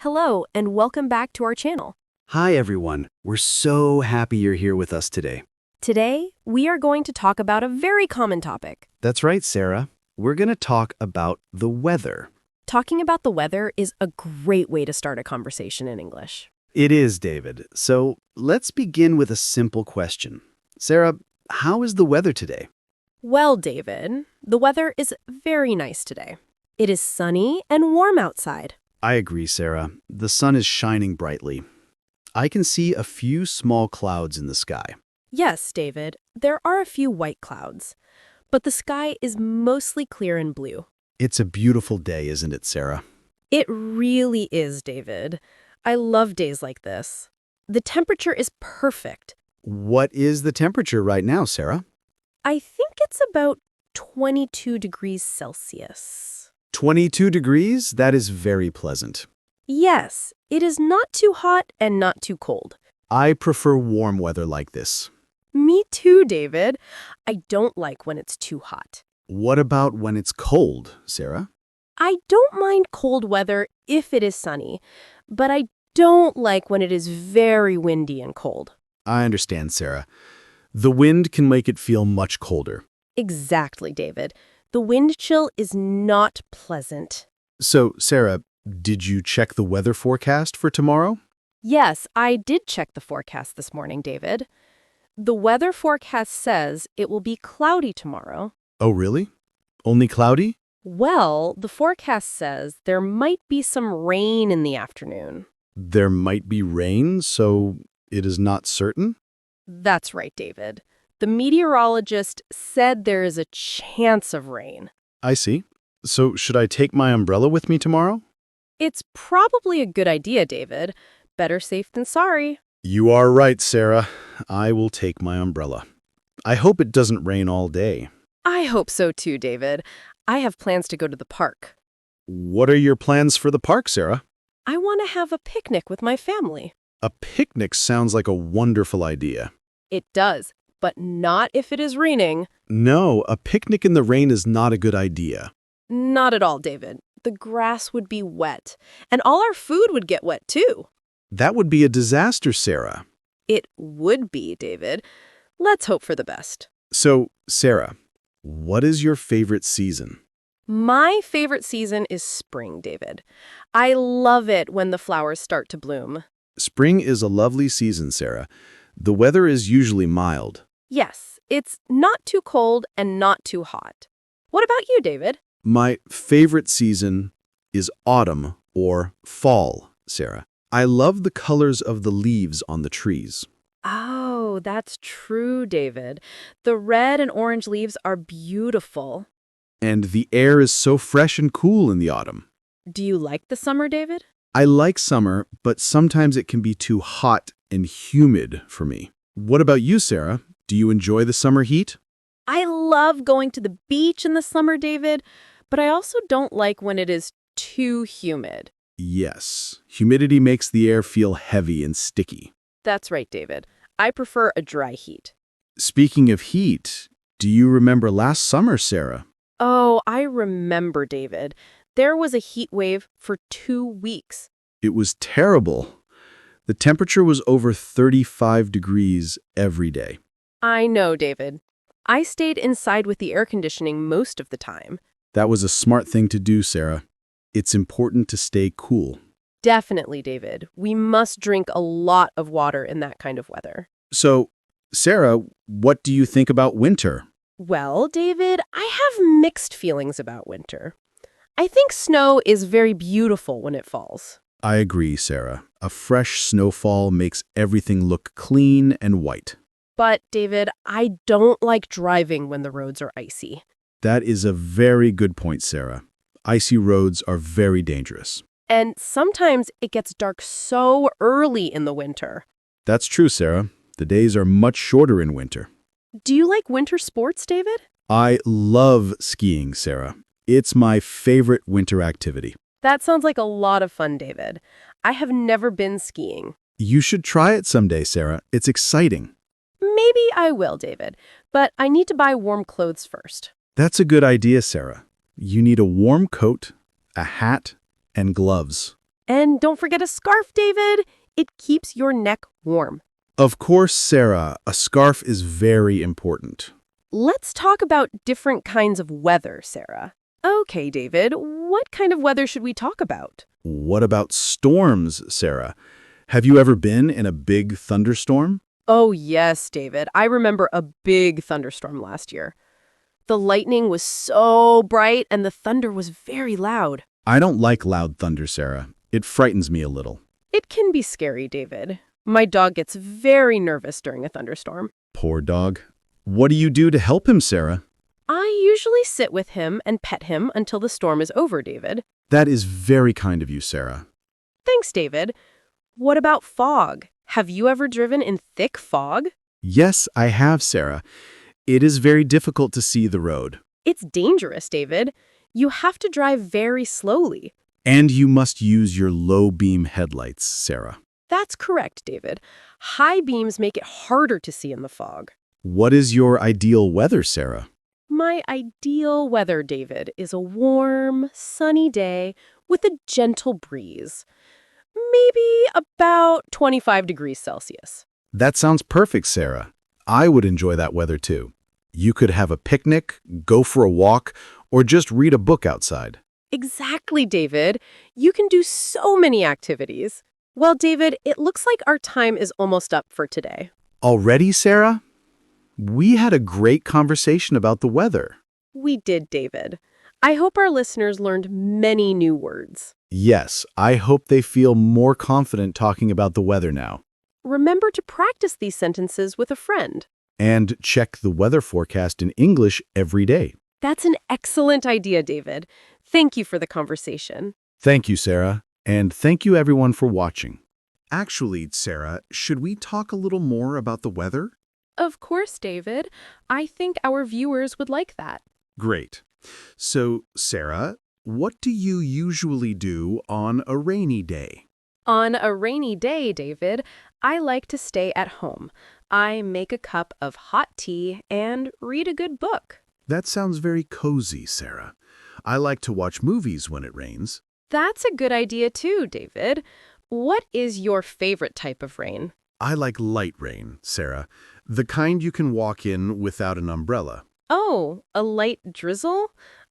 Hello, and welcome back to our channel. Hi, everyone. We're so happy you're here with us today. Today, we are going to talk about a very common topic. That's right, Sarah. We're going to talk about the weather. Talking about the weather is a great way to start a conversation in English. It is, David. So let's begin with a simple question. Sarah, how is the weather today? Well, David, the weather is very nice today. It is sunny and warm outside. I agree, Sarah. The sun is shining brightly. I can see a few small clouds in the sky. Yes, David, there are a few white clouds, but the sky is mostly clear and blue. It's a beautiful day, isn't it, Sarah? It really is, David. I love days like this. The temperature is perfect. What is the temperature right now, Sarah? I think it's about 22 degrees Celsius. 22 degrees? That is very pleasant. Yes, it is not too hot and not too cold. I prefer warm weather like this. Me too, David. I don't like when it's too hot. What about when it's cold, Sarah? I don't mind cold weather if it is sunny, but I don't like when it is very windy and cold. I understand, Sarah. The wind can make it feel much colder. Exactly, David. The wind chill is not pleasant. So, Sarah, did you check the weather forecast for tomorrow? Yes, I did check the forecast this morning, David. The weather forecast says it will be cloudy tomorrow. Oh, really? Only cloudy? Well, the forecast says there might be some rain in the afternoon. There might be rain, so it is not certain? That's right, David. The meteorologist said there is a chance of rain. I see. So, should I take my umbrella with me tomorrow? It's probably a good idea, David. Better safe than sorry. You are right, Sarah. I will take my umbrella. I hope it doesn't rain all day. I hope so too, David. I have plans to go to the park. What are your plans for the park, Sarah? I want to have a picnic with my family. A picnic sounds like a wonderful idea. It does, but not if it is raining. No, a picnic in the rain is not a good idea. Not at all, David. The grass would be wet, and all our food would get wet too. That would be a disaster, Sarah. It would be, David. Let's hope for the best. So, Sarah, what is your favorite season? My favorite season is spring, David. I love it when the flowers start to bloom. Spring is a lovely season, Sarah. The weather is usually mild. Yes, it's not too cold and not too hot. What about you, David? My favorite season is autumn or fall, Sarah. I love the colors of the leaves on the trees. Oh, that's true, David. The red and orange leaves are beautiful. And the air is so fresh and cool in the autumn. Do you like the summer, David? I like summer, but sometimes it can be too hot and humid for me. What about you, Sarah? Do you enjoy the summer heat? I love going to the beach in the summer, David, but I also don't like when it is too humid. Yes, humidity makes the air feel heavy and sticky. That's right, David. I prefer a dry heat. Speaking of heat, do you remember last summer, Sarah? Oh, I remember, David. There was a heat wave for 2 weeks. It was terrible. The temperature was over 35 degrees every day. I know, David. I stayed inside with the air conditioning most of the time. That was a smart thing to do, Sarah. It's important to stay cool. Definitely, David. We must drink a lot of water in that kind of weather. So, Sarah, what do you think about winter? Well, David, I have mixed feelings about winter. I think snow is very beautiful when it falls. I agree, Sarah. A fresh snowfall makes everything look clean and white. But, David, I don't like driving when the roads are icy. That is a very good point, Sarah. Icy roads are very dangerous. And sometimes it gets dark so early in the winter. That's true, Sarah. The days are much shorter in winter. Do you like winter sports, David? I love skiing, Sarah. It's my favorite winter activity. That sounds like a lot of fun, David. I have never been skiing. You should try it someday, Sarah. It's exciting. Maybe I will, David, but I need to buy warm clothes first. That's a good idea, Sarah. You need a warm coat, a hat, and gloves. And don't forget a scarf, David. It keeps your neck warm. Of course, Sarah, a scarf is very important. Let's talk about different kinds of weather, Sarah. Okay, David, what kind of weather should we talk about? What about storms, Sarah? Have you ever been in a big thunderstorm? Oh, yes, David. I remember a big thunderstorm last year. The lightning was so bright and the thunder was very loud. I don't like loud thunder, Sarah. It frightens me a little. It can be scary, David. My dog gets very nervous during a thunderstorm. Poor dog. What do you do to help him, Sarah? I usually sit with him and pet him until the storm is over, David. That is very kind of you, Sarah. Thanks, David. What about fog? Have you ever driven in thick fog? Yes, I have, Sarah. It is very difficult to see the road. It's dangerous, David. You have to drive very slowly. And you must use your low-beam headlights, Sarah. That's correct, David. High beams make it harder to see in the fog. What is your ideal weather, Sarah? My ideal weather, David, is a warm, sunny day with a gentle breeze. Maybe about 25 degrees Celsius. That sounds perfect, Sarah. I would enjoy that weather too. You could have a picnic, go for a walk, or just read a book outside. Exactly, David. You can do so many activities. Well, David, it looks like our time is almost up for today. Already, Sarah? We had a great conversation about the weather. We did, David. I hope our listeners learned many new words. Yes, I hope they feel more confident talking about the weather now. Remember to practice these sentences with a friend. And check the weather forecast in English every day. That's an excellent idea, David. Thank you for the conversation. Thank you, Sarah. And thank you, everyone, for watching. Actually, Sarah, should we talk a little more about the weather? Of course, David. I think our viewers would like that. Great. So, Sarah, what do you usually do on a rainy day? On a rainy day, David, I like to stay at home. I make a cup of hot tea and read a good book. That sounds very cozy, Sarah. I like to watch movies when it rains. That's a good idea too, David. What is your favorite type of rain? I like light rain, Sarah. The kind you can walk in without an umbrella. Oh, a light drizzle?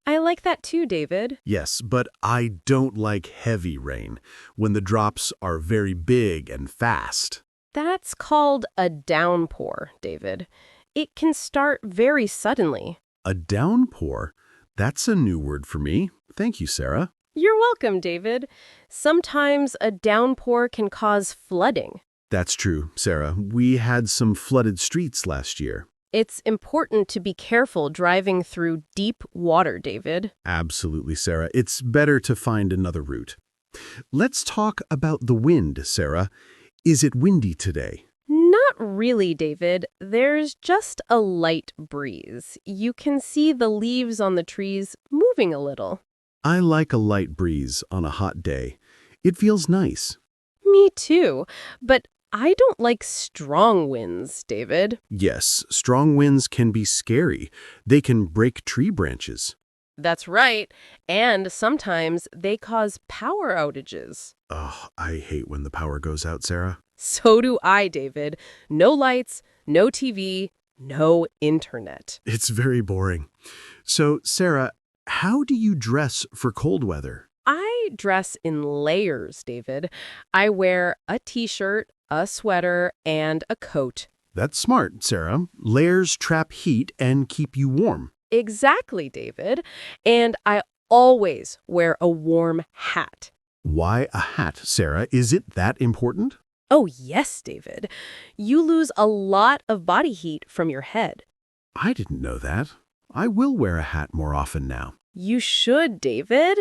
I like that too, David. Yes, but I don't like heavy rain, when the drops are very big and fast. That's called a downpour, David. It can start very suddenly. A downpour? That's a new word for me. Thank you, Sarah. You're welcome, David. Sometimes a downpour can cause flooding. That's true, Sarah. We had some flooded streets last year. It's important to be careful driving through deep water, David. Absolutely, Sarah. It's better to find another route. Let's talk about the wind, Sarah. Is it windy today? Not really, David. There's just a light breeze. You can see the leaves on the trees moving a little. I like a light breeze on a hot day. It feels nice. Me too. But I don't like strong winds, David. Yes, strong winds can be scary. They can break tree branches. That's right. And sometimes they cause power outages. Oh, I hate when the power goes out, Sarah. So do I, David. No lights, no TV, no internet. It's very boring. So, Sarah, how do you dress for cold weather? I dress in layers, David. I wear a t-shirt, a sweater, and a coat. That's smart, Sarah. Layers trap heat and keep you warm. Exactly, David. And I always wear a warm hat. Why a hat, Sarah? Is it that important? Oh, yes, David. You lose a lot of body heat from your head. I didn't know that. I will wear a hat more often now. You should, David.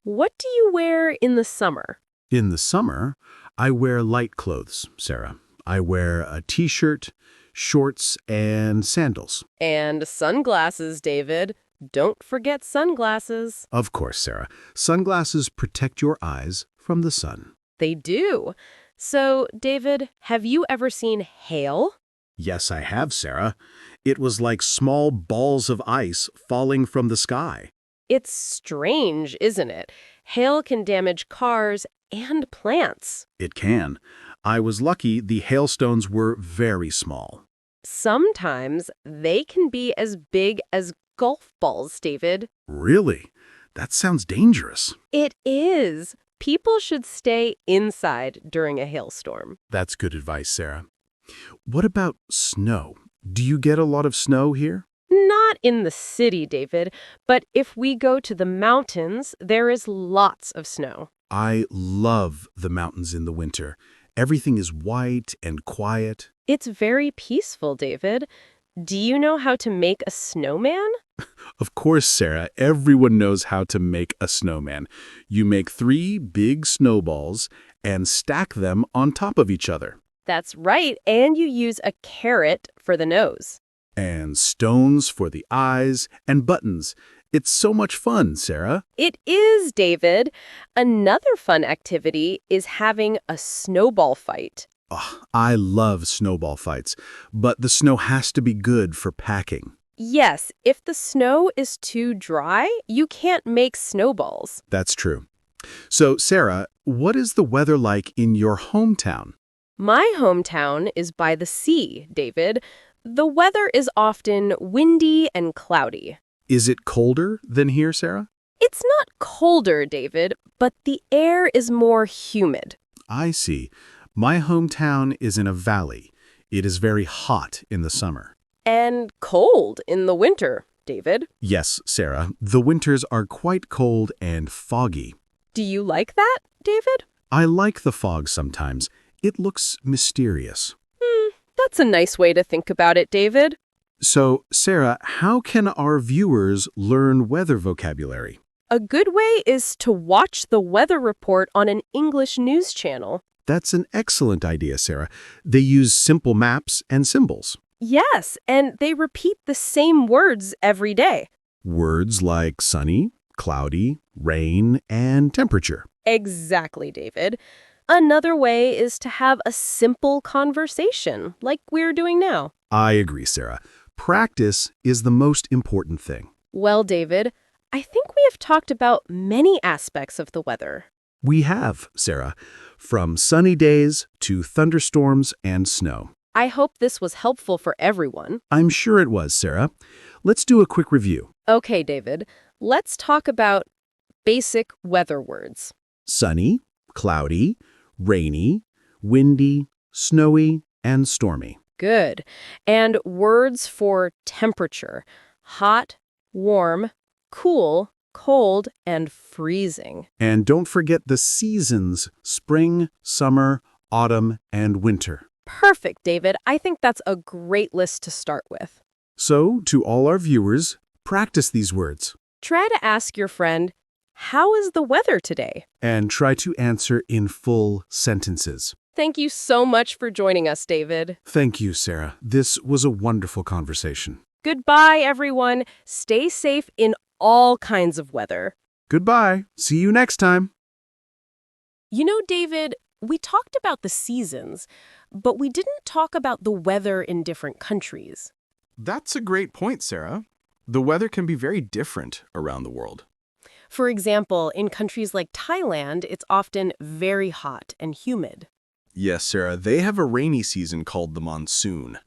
What do you wear in the summer? In the summer, I wear light clothes, Sarah. I wear a t-shirt, shorts, and sandals. And sunglasses, David. Don't forget sunglasses. Of course, Sarah. Sunglasses protect your eyes from the sun. They do. So, David, have you ever seen hail? Yes, I have, Sarah. It was like small balls of ice falling from the sky. It's strange, isn't it? Hail can damage cars and plants. It can. I was lucky the hailstones were very small. Sometimes they can be as big as golf balls, David. Really? That sounds dangerous. It is. People should stay inside during a hailstorm. That's good advice, Sarah. What about snow? Do you get a lot of snow here? Not in the city, David, but if we go to the mountains, there is lots of snow. I love the mountains in the winter. Everything is white and quiet. It's very peaceful, David. Do you know how to make a snowman? Of course, Sarah, everyone knows how to make a snowman. You make 3 big snowballs and stack them on top of each other. That's right, and you use a carrot for the nose. And stones for the eyes and buttons. It's so much fun, Sarah. It is, David. Another fun activity is having a snowball fight. Oh, I love snowball fights, but the snow has to be good for packing. Yes, if the snow is too dry, you can't make snowballs. That's true. So, Sarah, what is the weather like in your hometown? My hometown is by the sea, David. The weather is often windy and cloudy. Is it colder than here, Sarah? It's not colder, David, but the air is more humid. I see. My hometown is in a valley. It is very hot in the summer. And cold in the winter, David. Yes, Sarah, the winters are quite cold and foggy. Do you like that, David? I like the fog sometimes. It looks mysterious. That's a nice way to think about it, David. So, Sarah, how can our viewers learn weather vocabulary? A good way is to watch the weather report on an English news channel. That's an excellent idea, Sarah. They use simple maps and symbols. Yes, and they repeat the same words every day. Words like sunny, cloudy, rain, and temperature. Exactly, David. Another way is to have a simple conversation, like we're doing now. I agree, Sarah. Practice is the most important thing. Well, David, I think we have talked about many aspects of the weather. We have, Sarah, from sunny days to thunderstorms and snow. I hope this was helpful for everyone. I'm sure it was, Sarah. Let's do a quick review. Okay, David, let's talk about basic weather words. Sunny, cloudy, rainy, windy, snowy, and stormy. Good. And words for temperature: hot, warm, cool, cold, and freezing. And don't forget the seasons: spring, summer, autumn, and winter. Perfect, David. I think that's a great list to start with. So, to all our viewers, practice these words. Try to ask your friend, "How is the weather today?" And try to answer in full sentences. Thank you so much for joining us, David. Thank you, Sarah. This was a wonderful conversation. Goodbye, everyone. Stay safe in all kinds of weather. Goodbye. See you next time. You know, David, we talked about the seasons, but we didn't talk about the weather in different countries. That's a great point, Sarah. The weather can be very different around the world. For example, in countries like Thailand, it's often very hot and humid. Yes, Sarah, they have a rainy season called the monsoon.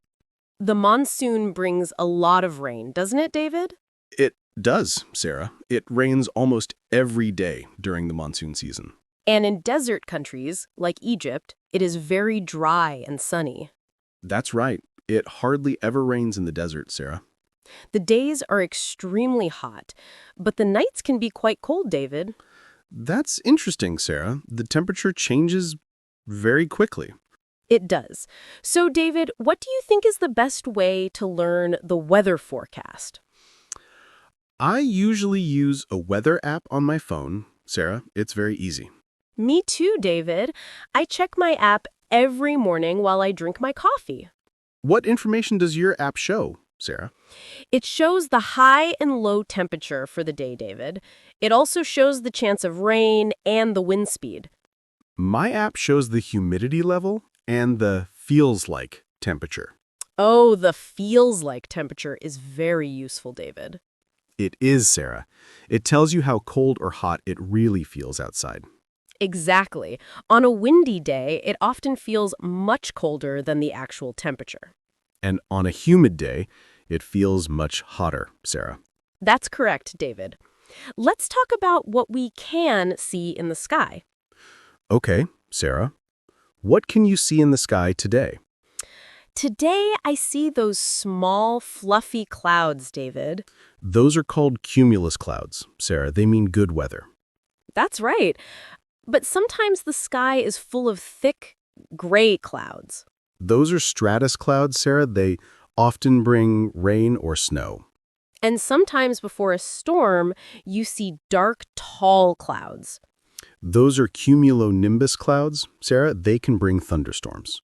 The monsoon brings a lot of rain, doesn't it, David? It does, Sarah. It rains almost every day during the monsoon season. And in desert countries, like Egypt, it is very dry and sunny. That's right. It hardly ever rains in the desert, Sarah. The days are extremely hot, but the nights can be quite cold, David. That's interesting, Sarah. The temperature changes very quickly. It does. So, David, what do you think is the best way to learn the weather forecast? I usually use a weather app on my phone, Sarah. It's very easy. Me too, David. I check my app every morning while I drink my coffee. What information does your app show, Sarah? It shows the high and low temperature for the day, David. It also shows the chance of rain and the wind speed. My app shows the humidity level and the feels like temperature. Oh, the feels like temperature is very useful, David. It is, Sarah. It tells you how cold or hot it really feels outside. Exactly. On a windy day, it often feels much colder than the actual temperature. And on a humid day, it feels much hotter, Sarah. That's correct, David. Let's talk about what we can see in the sky. Okay, Sarah. What can you see in the sky today? Today, I see those small, fluffy clouds, David. Those are called cumulus clouds, Sarah. They mean good weather. That's right. But sometimes the sky is full of thick, gray clouds. Those are stratus clouds, Sarah. They often bring rain or snow. And sometimes before a storm, you see dark, tall clouds. Those are cumulonimbus clouds, Sarah. They can bring thunderstorms.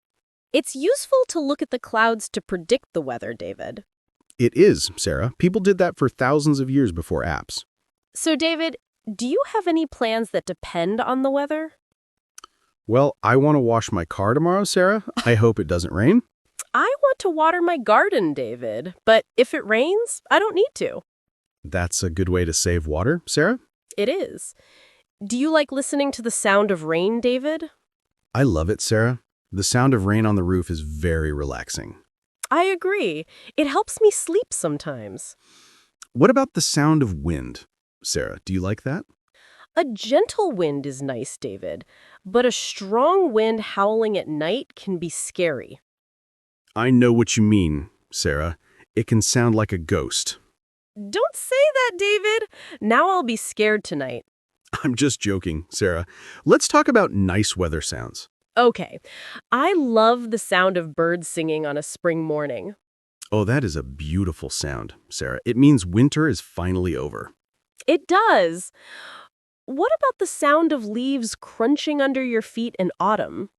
It's useful to look at the clouds to predict the weather, David. It is, Sarah. People did that for thousands of years before apps. So, David, do you have any plans that depend on the weather? Well, I want to wash my car tomorrow, Sarah. I hope it doesn't rain. I want to water my garden, David, but if it rains, I don't need to. That's a good way to save water, Sarah. It is. Do you like listening to the sound of rain, David? I love it, Sarah. The sound of rain on the roof is very relaxing. I agree. It helps me sleep sometimes. What about the sound of wind? Sarah, do you like that? A gentle wind is nice, David, but a strong wind howling at night can be scary. I know what you mean, Sarah. It can sound like a ghost. Don't say that, David. Now I'll be scared tonight. I'm just joking, Sarah. Let's talk about nice weather sounds. Okay, I love the sound of birds singing on a spring morning. Oh, that is a beautiful sound, Sarah. It means winter is finally over. It does. What about the sound of leaves crunching under your feet in autumn?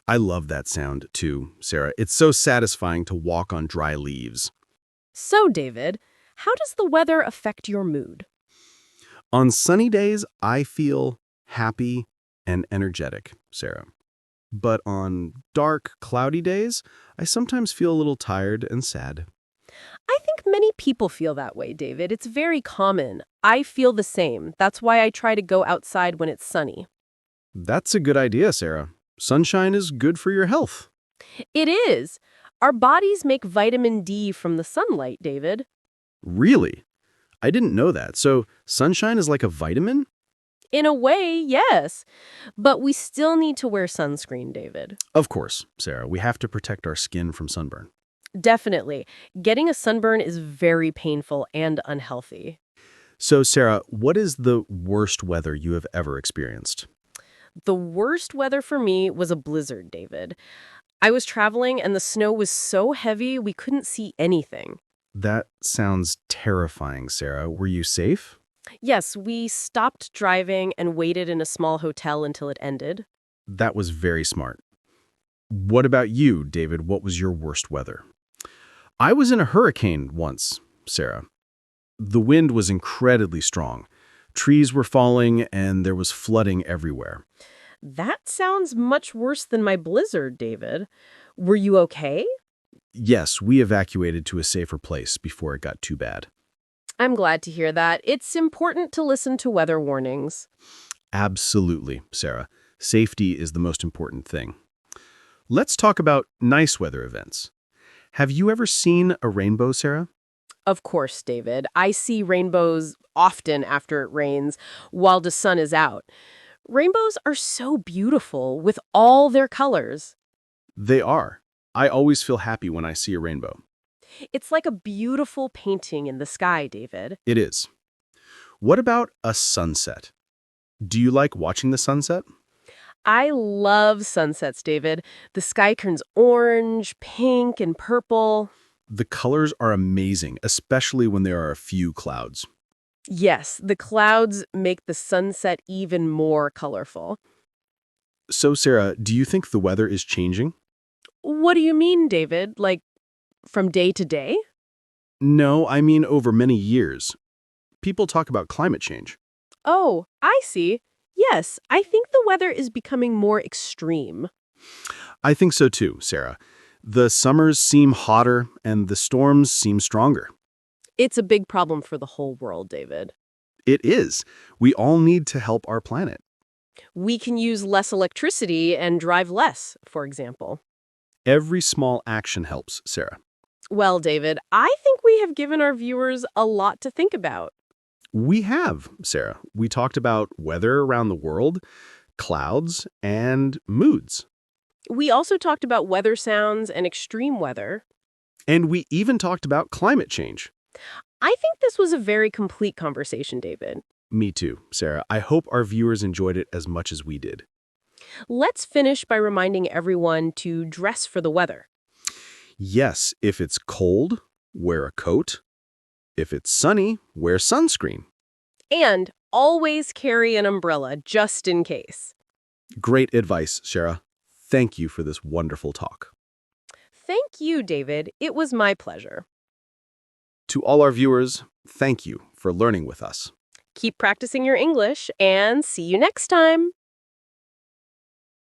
I love that sound, too, Sarah. It's so satisfying to walk on dry leaves. So, David, how does the weather affect your mood? On sunny days, I feel happy and energetic, Sarah. But on dark, cloudy days, I sometimes feel a little tired and sad. I think many people feel that way, David. It's very common. I feel the same. That's why I try to go outside when it's sunny. That's a good idea, Sarah. Sunshine is good for your health. It is. Our bodies make vitamin D from the sunlight, David. Really? I didn't know that. So sunshine is like a vitamin? In a way, yes. But we still need to wear sunscreen, David. Of course, Sarah. We have to protect our skin from sunburn. Definitely. Getting a sunburn is very painful and unhealthy. So, Sarah, what is the worst weather you have ever experienced? The worst weather for me was a blizzard, David. I was traveling and the snow was so heavy we couldn't see anything. That sounds terrifying, Sarah. Were you safe? Yes, we stopped driving and waited in a small hotel until it ended. That was very smart. What about you, David? What was your worst weather? I was in a hurricane once, Sarah. The wind was incredibly strong. Trees were falling and there was flooding everywhere. That sounds much worse than my blizzard, David. Were you okay? Yes, we evacuated to a safer place before it got too bad. I'm glad to hear that. It's important to listen to weather warnings. Absolutely, Sarah. Safety is the most important thing. Let's talk about nice weather events. Have you ever seen a rainbow, Sarah? Of course, David. I see rainbows often after it rains while the sun is out. Rainbows are so beautiful with all their colors. They are. I always feel happy when I see a rainbow. It's like a beautiful painting in the sky, David. It is. What about a sunset? Do you like watching the sunset? I love sunsets, David. The sky turns orange, pink, and purple. The colors are amazing, especially when there are a few clouds. Yes, the clouds make the sunset even more colorful. So, Sarah, do you think the weather is changing? What do you mean, David? Like, from day to day? No, I mean over many years. People talk about climate change. Oh, I see. Yes, I think the weather is becoming more extreme. I think so too, Sarah. The summers seem hotter and the storms seem stronger. It's a big problem for the whole world, David. It is. We all need to help our planet. We can use less electricity and drive less, for example. Every small action helps, Sarah. Well, David, I think we have given our viewers a lot to think about. We have, Sarah. We talked about weather around the world, clouds, and moods. We also talked about weather sounds and extreme weather. And we even talked about climate change. I think this was a very complete conversation, David. Me too, Sarah. I hope our viewers enjoyed it as much as we did. Let's finish by reminding everyone to dress for the weather. Yes, if it's cold, wear a coat. If it's sunny, wear sunscreen. And always carry an umbrella just in case. Great advice, Sarah. Thank you for this wonderful talk. Thank you, David. It was my pleasure. To all our viewers, thank you for learning with us. Keep practicing your English and see you next time.